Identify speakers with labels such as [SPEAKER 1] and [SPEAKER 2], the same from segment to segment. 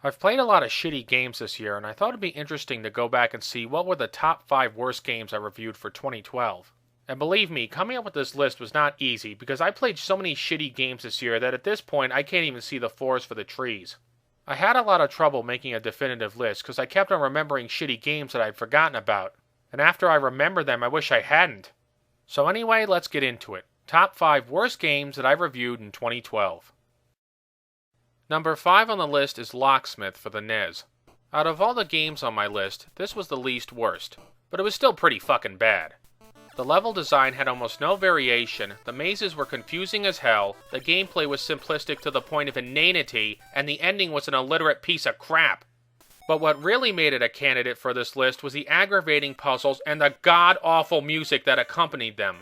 [SPEAKER 1] I've played a lot of shitty games this year, and I thought it'd be interesting to go back and see what were the top 5 worst games I reviewed for 2012. And believe me, coming up with this list was not easy, because I played so many shitty games this year that at this point I can't even see the forest for the trees. I had a lot of trouble making a definitive list, because I kept on remembering shitty games that I'd forgotten about. And after I remember them, I wish I hadn't. So anyway, let's get into it. Top 5 worst games that I reviewed in 2012. Number 5 on the list is Locksmith for the NES. Out of all the games on my list, this was the least worst, but it was still pretty fucking bad. The level design had almost no variation, the mazes were confusing as hell, the gameplay was simplistic to the point of inanity, and the ending was an illiterate piece of crap. But what really made it a candidate for this list was the aggravating puzzles and the god-awful music that accompanied them.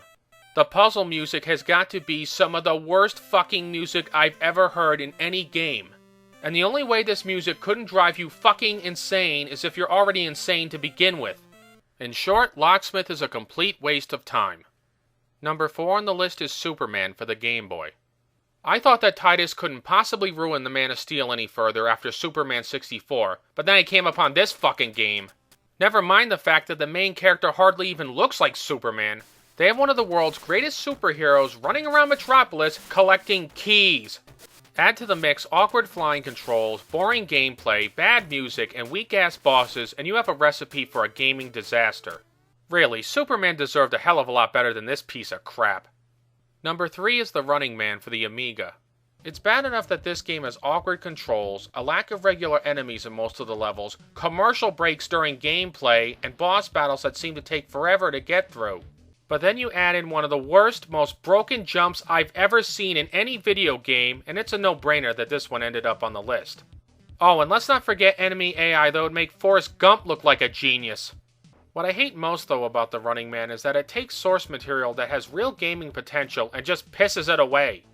[SPEAKER 1] The puzzle music has got to be some of the worst fucking music I've ever heard in any game. And the only way this music couldn't drive you fucking insane is if you're already insane to begin with. In short, Locksmith is a complete waste of time. Number 4 on the list is Superman for the Game Boy. I thought that Titus couldn't possibly ruin the Man of Steel any further after Superman 64, but then I came upon this fucking game. Never mind the fact that the main character hardly even looks like Superman. They have one of the world's greatest superheroes running around Metropolis collecting keys. Add to the mix awkward flying controls, boring gameplay, bad music, and weak-ass bosses, and you have a recipe for a gaming disaster. Really, Superman deserved a hell of a lot better than this piece of crap. Number 3 is the Running Man for the Amiga. It's bad enough that this game has awkward controls, a lack of regular enemies in most of the levels, commercial breaks during gameplay, and boss battles that seem to take forever to get through. But then you add in one of the worst, most broken jumps I've ever seen in any video game, and it's a no-brainer that this one ended up on the list. Oh, and let's not forget enemy AI that would make Forrest Gump look like a genius. What I hate most, though, about the Running Man is that it takes source material that has real gaming potential and just pisses it away.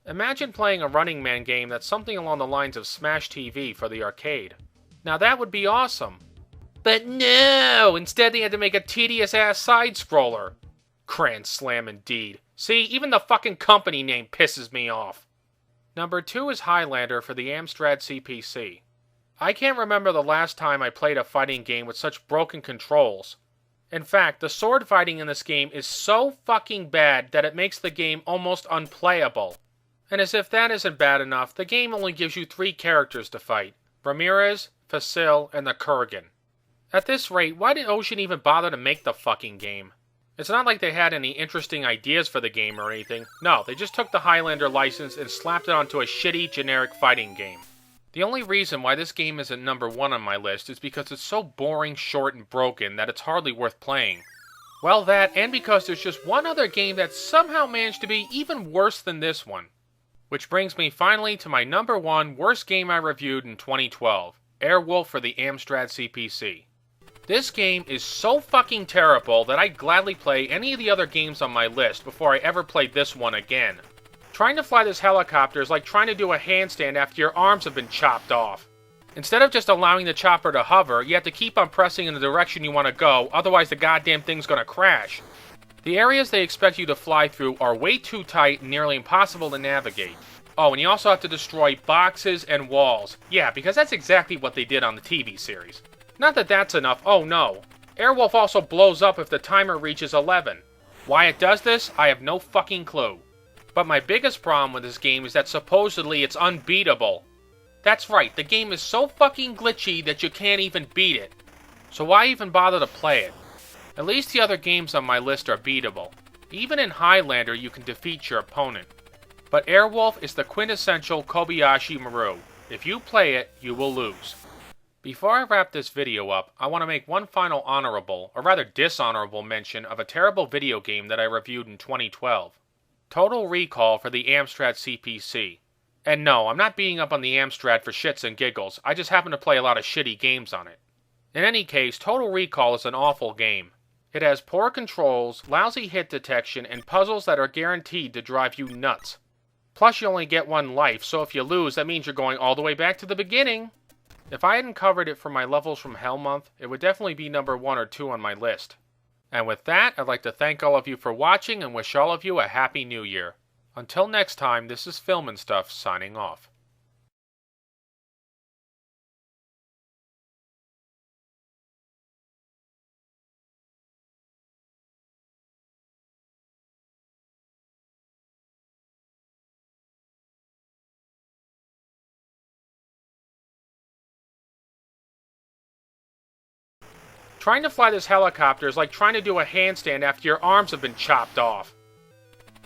[SPEAKER 1] Imagine playing a Running Man game that's something along the lines of Smash TV for the arcade. Now that would be awesome. But no! Instead they had to make a tedious-ass side-scroller. Grand slam indeed. See, even the fucking company name pisses me off. Number 2 is Highlander for the Amstrad CPC. I can't remember the last time I played a fighting game with such broken controls. In fact, the sword fighting in this game is so fucking bad that it makes the game almost unplayable. And as if that isn't bad enough, the game only gives you 3 characters to fight. Ramirez, Facil, and the Kurgan. At this rate, why did Ocean even bother to make the fucking game? It's not like they had any interesting ideas for the game or anything. No, they just took the Highlander license and slapped it onto a shitty, generic fighting game. The only reason why this game isn't number 1 on my list is because it's so boring, short, and broken that it's hardly worth playing. Well, that, and because there's just one other game that somehow managed to be even worse than this one. Which brings me finally to my number 1 worst game I reviewed in 2012, Airwolf for the Amstrad CPC. This game is so fucking terrible that I'd gladly play any of the other games on my list before I ever played this one again. Trying to fly this helicopter is like trying to do a handstand after your arms have been chopped off. Instead of just allowing the chopper to hover, you have to keep on pressing in the direction you want to go, otherwise the goddamn thing's gonna crash. The areas they expect you to fly through are way too tight and nearly impossible to navigate. Oh, and you also have to destroy boxes and walls. Yeah, because that's exactly what they did on the TV series. Not that that's enough, oh no. Airwolf also blows up if the timer reaches 11. Why it does this, I have no fucking clue. But my biggest problem with this game is that supposedly it's unbeatable. That's right, the game is so fucking glitchy that you can't even beat it. So why even bother to play it? At least the other games on my list are beatable. Even in Highlander you can defeat your opponent. But Airwolf is the quintessential Kobayashi Maru. If you play it, you will lose. Before I wrap this video up, I want to make one final honorable, or rather dishonorable mention of a terrible video game that I reviewed in 2012. Total Recall for the Amstrad CPC. And no, I'm not beating up on the Amstrad for shits and giggles, I just happen to play a lot of shitty games on it. In any case, Total Recall is an awful game. It has poor controls, lousy hit detection, and puzzles that are guaranteed to drive you nuts. Plus you only get 1 life, so if you lose, that means you're going all the way back to the beginning. If I hadn't covered it for my Levels from Hell month, it would definitely be number 1 or 2 on my list. And with that, I'd like to thank all of you for watching and wish all of you a Happy New Year. Until next time, this is Film and Stuff signing off. Trying to fly this helicopter is like trying to do a handstand after your arms have been chopped off.